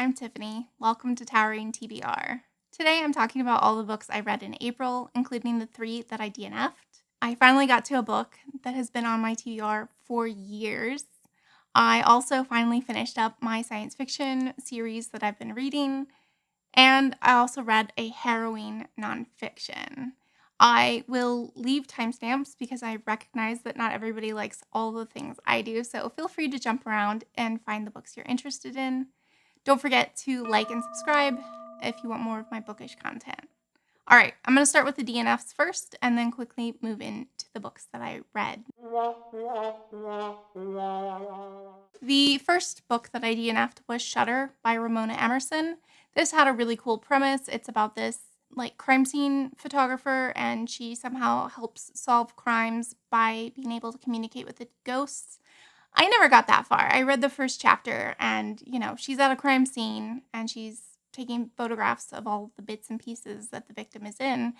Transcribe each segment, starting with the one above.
I'm Tiffany. Welcome to Towering TBR. Today I'm talking about all the books I read in April, including the 3 that I DNF'd. I finally got to a book that has been on my TBR for years. I also finally finished up my science fiction series that I've been reading, and I also read a harrowing nonfiction. I will leave timestamps because I recognize that not everybody likes all the things I do, so feel free to jump around and find the books you're interested in. Don't forget to like and subscribe if you want more of my bookish content. All right, I'm going to start with the DNFs first and then quickly move into the books that I read. The first book that I DNF'd was Shutter by Ramona Emerson. This had a really cool premise. It's about this crime scene photographer, and she somehow helps solve crimes by being able to communicate with the ghosts. I never got that far. I read the first chapter and, she's at a crime scene and she's taking photographs of all the bits and pieces that the victim is in.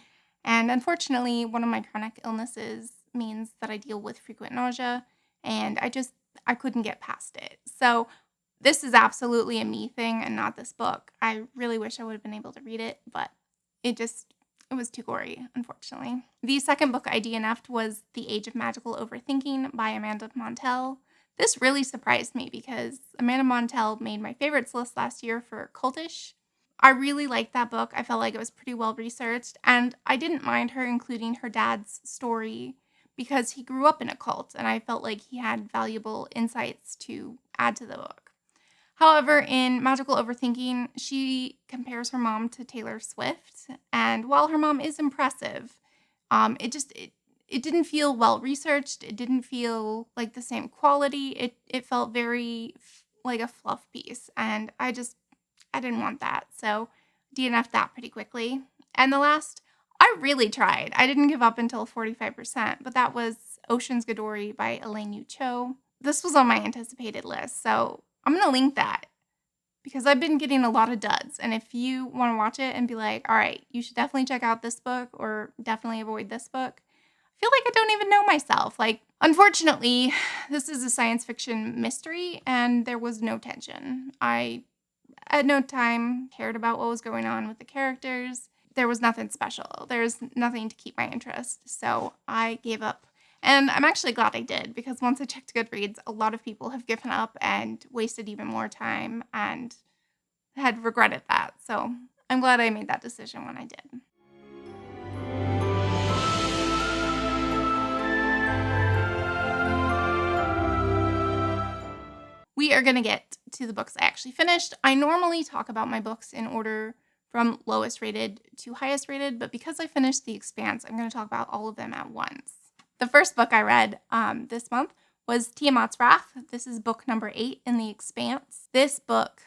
And unfortunately, one of my chronic illnesses means that I deal with frequent nausea, and I couldn't get past it. So this is absolutely a me thing and not this book. I really wish I would have been able to read it, but it was too gory, unfortunately. The second book I DNF'd was The Age of Magical Overthinking by Amanda Montell. This really surprised me because Amanda Montell made my favorites list last year for Cultish. I really liked that book. I felt like it was pretty well researched, and I didn't mind her including her dad's story because he grew up in a cult, and I felt like he had valuable insights to add to the book. However, in Magical Overthinking, she compares her mom to Taylor Swift, and while her mom is impressive, it didn't feel well researched. It didn't feel like the same quality. It felt very like a fluff piece, and I didn't want that, so DNF'd that pretty quickly. And the last, I really tried. I didn't give up until 45%, but that was Ocean's Godori by Elaine. This was on my anticipated list, so I'm going to link that because I've been getting a lot of duds. And if you want to watch it and be like, all right, you should definitely check out this book or definitely avoid this book, I feel like I don't even know myself. Unfortunately, this is a science fiction mystery and there was no tension. I at no time cared about what was going on with the characters. There was nothing special. There's nothing to keep my interest. So I gave up. And I'm actually glad I did, because once I checked Goodreads, a lot of people have given up and wasted even more time and had regretted that. So I'm glad I made that decision when I did. We are going to get to the books I actually finished. I normally talk about my books in order from lowest rated to highest rated, but because I finished The Expanse, I'm going to talk about all of them at once. The first book I read this month was Tiamat's Wrath. This is book number 8 in The Expanse. This book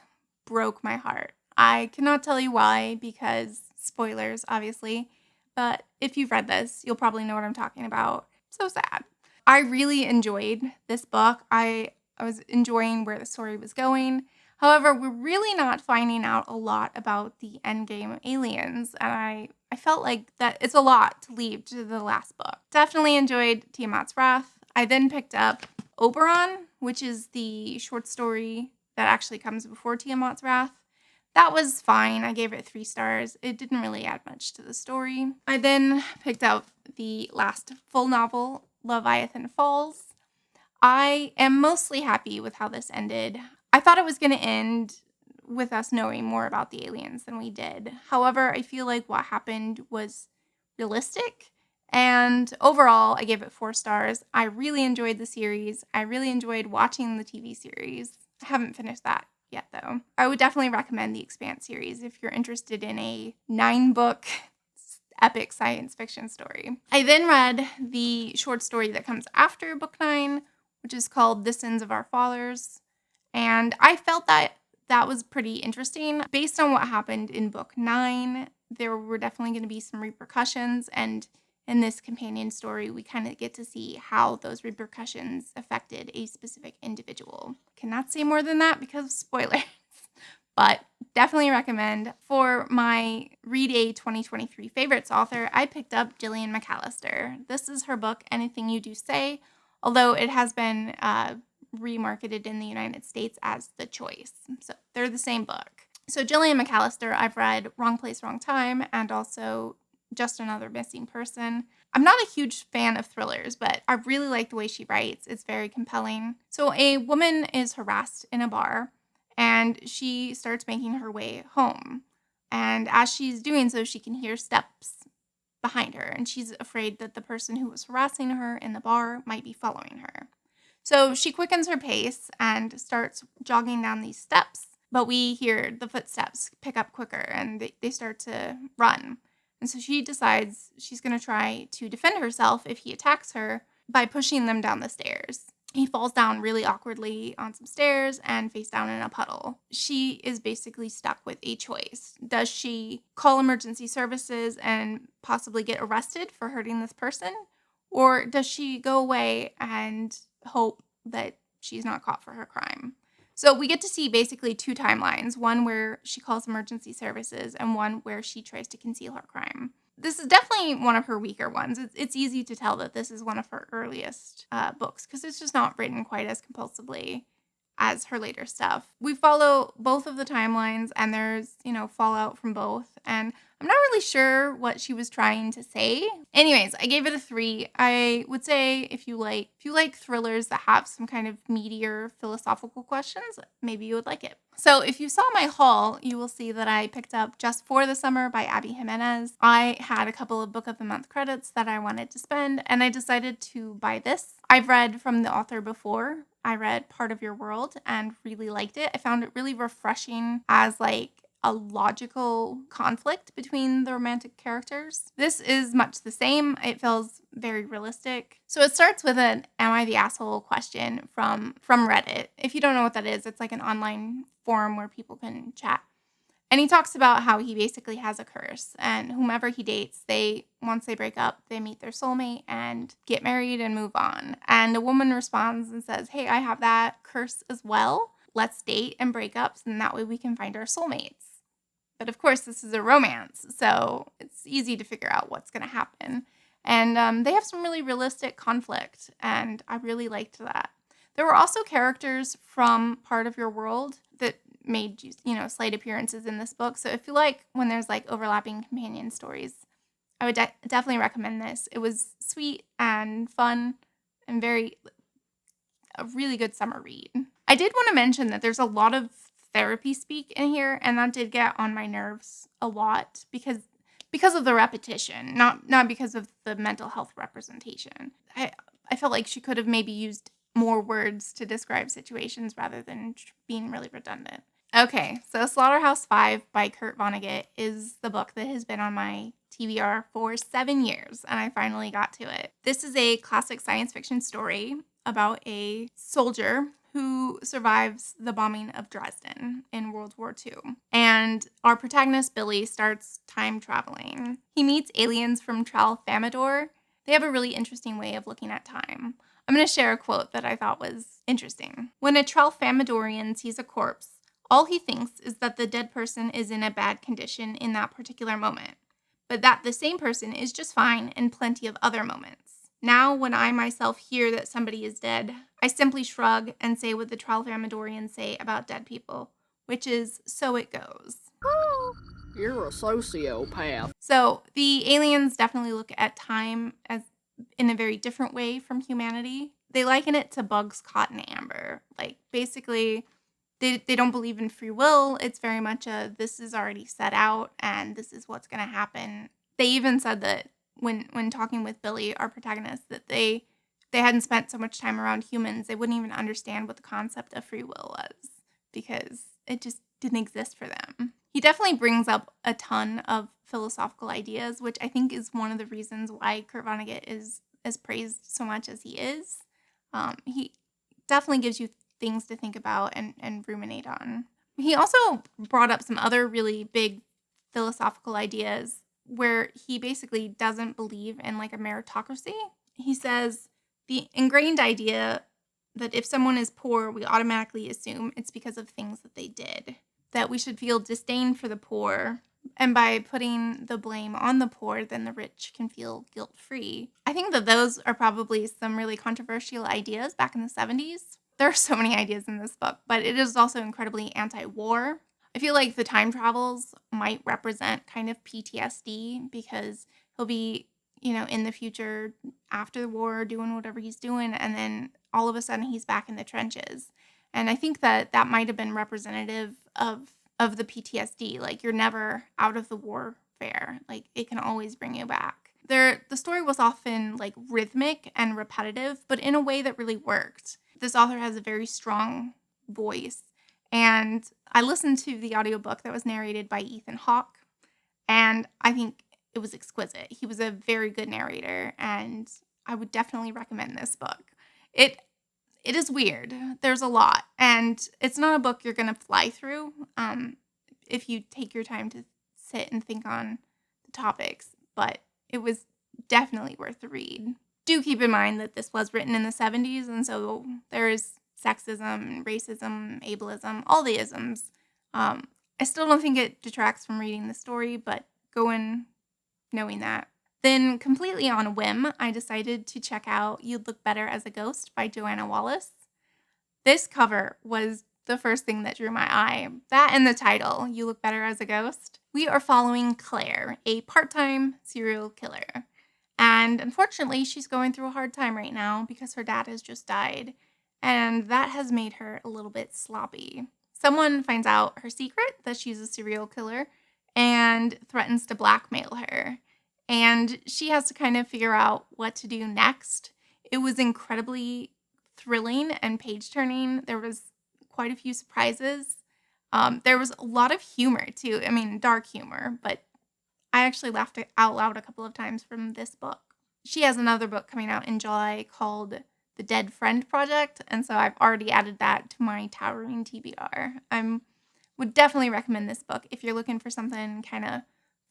broke my heart. I cannot tell you why, because spoilers, obviously, but if you've read this, you'll probably know what I'm talking about. So sad. I really enjoyed this book. I was enjoying where the story was going. However, we're really not finding out a lot about the endgame aliens, and I felt like that it's a lot to leave to the last book. Definitely enjoyed Tiamat's Wrath. I then picked up Auberon, which is the short story that actually comes before Tiamat's Wrath. That was fine. I gave it 3 stars. It didn't really add much to the story. I then picked up the last full novel, Leviathan Falls. I am mostly happy with how this ended. I thought it was going to end with us knowing more about the aliens than we did. However, I feel like what happened was realistic, and overall, I gave it 4 stars. I really enjoyed the series. I really enjoyed watching the TV series. I haven't finished that yet, though. I would definitely recommend the Expanse series if you're interested in a 9-book epic science fiction story. I then read the short story that comes after book 9, which is called The Sins of Our Fathers. And I felt that was pretty interesting. Based on what happened in book 9, there were definitely going to be some repercussions. And in this companion story, we kind of get to see how those repercussions affected a specific individual. Cannot say more than that because of spoilers. But definitely recommend. For my Read A 2023 favorites author, I picked up Gillian McAllister. This is her book, Anything You Do Say, although it has been remarketed in the United States as The Choice. So they're the same book. So Gillian McAllister, I've read Wrong Place, Wrong Time, and also Just Another Missing Person. I'm not a huge fan of thrillers, but I really like the way she writes. It's very compelling. So a woman is harassed in a bar, and she starts making her way home. And as she's doing so, she can hear steps behind her, and she's afraid that the person who was harassing her in the bar might be following her. So she quickens her pace and starts jogging down these steps, but we hear the footsteps pick up quicker and they start to run. And so she decides she's going to try to defend herself if he attacks her by pushing them down the stairs. He falls down really awkwardly on some stairs and face down in a puddle. She is basically stuck with a choice. Does she call emergency services and possibly get arrested for hurting this person? Or does she go away and hope that she's not caught for her crime? So we get to see basically two timelines, one where she calls emergency services and one where she tries to conceal her crime. This is definitely one of her weaker ones. It's easy to tell that this is one of her earliest books because it's just not written quite as compulsively as her later stuff. We follow both of the timelines and there's, fallout from both. And I'm not really sure what she was trying to say. Anyways, I gave it a 3. I would say if you like thrillers that have some kind of meatier philosophical questions, maybe you would like it. So if you saw my haul, you will see that I picked up Just for the Summer by Abby Jimenez. I had a couple of Book of the Month credits that I wanted to spend, and I decided to buy this. I've read from the author before. I read Part of Your World and really liked it. I found it really refreshing as a logical conflict between the romantic characters. This is much the same. It feels very realistic. So it starts with an "Am I the asshole?" question from Reddit. If you don't know what that is, it's like an online forum where people can chat. And he talks about how he basically has a curse, and whomever he dates, once they break up, they meet their soulmate and get married and move on. And a woman responds and says, "Hey, I have that curse as well. Let's date and break up, and that way we can find our soulmates." But of course, this is a romance, so it's easy to figure out what's going to happen. And they have some really realistic conflict, and I really liked that. There were also characters from Part of Your World that made, slight appearances in this book. So if you like when there's overlapping companion stories, I would definitely recommend this. It was sweet and fun and a really good summer read. I did want to mention that there's a lot of therapy speak in here, and that did get on my nerves a lot because of the repetition, not because of the mental health representation. I felt like she could have maybe used more words to describe situations rather than being really redundant. Okay, so Slaughterhouse-Five by Kurt Vonnegut is the book that has been on my TBR for 7 years, and I finally got to it. This is a classic science fiction story about a soldier who survives the bombing of Dresden in World War II. And our protagonist, Billy, starts time traveling. He meets aliens from Tralfamadore. They have a really interesting way of looking at time. I'm going to share a quote that I thought was interesting. "When a Tralfamadorian sees a corpse, all he thinks is that the dead person is in a bad condition in that particular moment, but that the same person is just fine in plenty of other moments. Now, when I myself hear that somebody is dead, I simply shrug and say what the Tralfamadorians say about dead people, which is, so it goes." You're a sociopath. So the aliens definitely look at time as in a very different way from humanity. They liken it to bugs caught in amber. Basically, they don't believe in free will. It's very much this is already set out and this is what's going to happen. They even said that when talking with Billy, our protagonist, that they hadn't spent so much time around humans, they wouldn't even understand what the concept of free will was because it just didn't exist for them. He definitely brings up a ton of philosophical ideas, which I think is one of the reasons why Kurt Vonnegut is as praised so much as he is. He definitely gives you things to think about and ruminate on. He also brought up some other really big philosophical ideas where he basically doesn't believe in a meritocracy. He says the ingrained idea that if someone is poor, we automatically assume it's because of things that they did, that we should feel disdain for the poor, and by putting the blame on the poor, then the rich can feel guilt-free. I think that those are probably some really controversial ideas back in the 70s. There are so many ideas in this book, but it is also incredibly anti-war. I feel like the time travels might represent kind of PTSD because he'll be, in the future after the war doing whatever he's doing, and then all of a sudden he's back in the trenches. And I think that might have been representative of the PTSD. Like, you're never out of the warfare. Like, it can always bring you back. The story was often like rhythmic and repetitive, but in a way that really worked. This author has a very strong voice, and I listened to the audiobook that was narrated by Ethan Hawke, and I think it was exquisite. He was a very good narrator, and I would definitely recommend this book. It is weird. There's a lot, and it's not a book you're going to fly through if you take your time to sit and think on the topics, but it was definitely worth the read. Do keep in mind that this was written in the 70s, and so there's sexism, racism, ableism, all the isms. I still don't think it detracts from reading the story, but go in knowing that. Then, completely on a whim, I decided to check out You'd Look Better as a Ghost by Joanna Wallace. This cover was the first thing that drew my eye. That and the title, You Look Better as a Ghost. We are following Claire, a part-time serial killer. And unfortunately, she's going through a hard time right now because her dad has just died. And that has made her a little bit sloppy. Someone finds out her secret, that she's a serial killer, and threatens to blackmail her. And she has to kind of figure out what to do next. It was incredibly thrilling and page-turning. There was quite a few surprises. There was a lot of humor, too. I mean, dark humor, but I actually laughed out loud a couple of times from this book. She has another book coming out in July called The Dead Friend Project, and so I've already added that to my towering TBR. I would definitely recommend this book if you're looking for something kind of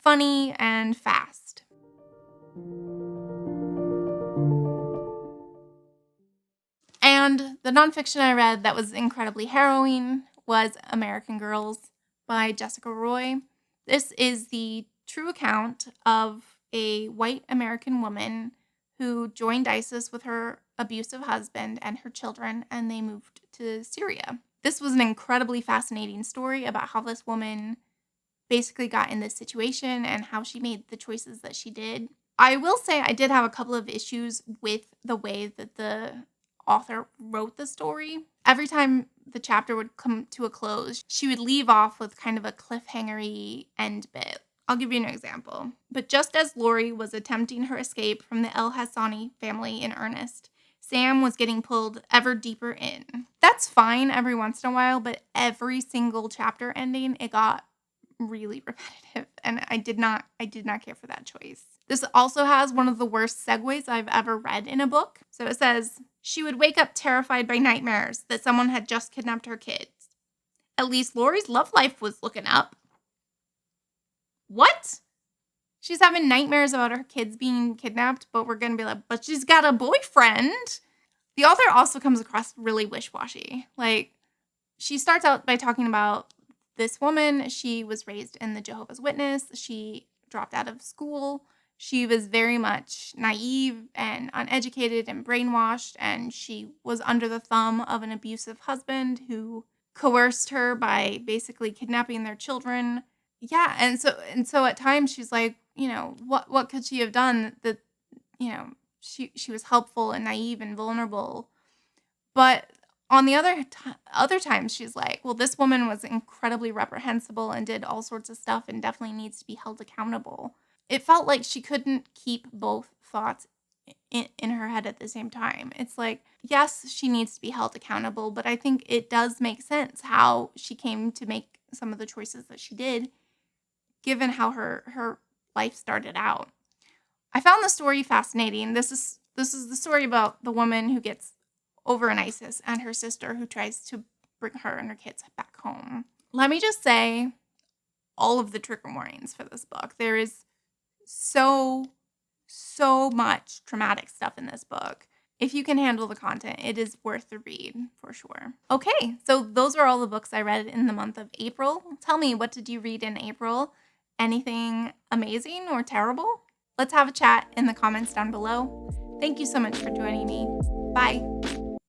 funny and fast. And the nonfiction I read that was incredibly harrowing was American Girls by Jessica Roy. This is the true account of a white American woman who joined ISIS with her abusive husband and her children, and they moved to Syria. This was an incredibly fascinating story about how this woman basically got in this situation and how she made the choices that she did. I will say I did have a couple of issues with the way that the author wrote the story. Every time the chapter would come to a close, she would leave off with kind of a cliffhanger-y end bit. I'll give you an example. But just as Lori was attempting her escape from the El Hassani family in earnest, Sam was getting pulled ever deeper in. That's fine every once in a while, but every single chapter ending, it got really repetitive, and I did not care for that choice. This also has one of the worst segues I've ever read in a book. So it says, she would wake up terrified by nightmares that someone had just kidnapped her kids. At least Lori's love life was looking up. What? She's having nightmares about her kids being kidnapped, but we're going to be like, but she's got a boyfriend. The author also comes across really wish-washy. Like, she starts out by talking about this woman. She was raised in the Jehovah's Witness. She dropped out of school. She was very much naive and uneducated and brainwashed, and she was under the thumb of an abusive husband who coerced her by basically kidnapping their children. Yeah, and so at times she's like, what could she have done that, she was helpful and naive and vulnerable. But on the other times she's like, well, this woman was incredibly reprehensible and did all sorts of stuff and definitely needs to be held accountable. It felt like she couldn't keep both thoughts in her head at the same time. It's like, yes, she needs to be held accountable, but I think it does make sense how she came to make some of the choices that she did, given how her life started out. I found the story fascinating. This is the story about the woman who gets over in ISIS and her sister who tries to bring her and her kids back home. Let me just say all of the trigger warnings for this book. There is so much traumatic stuff in this book. If you can handle the content, it is worth the read for sure. Okay, so those are all the books I read in the month of April. Tell me, what did you read in April? Anything amazing or terrible? Let's have a chat in the comments down below. Thank you so much for joining me. Bye.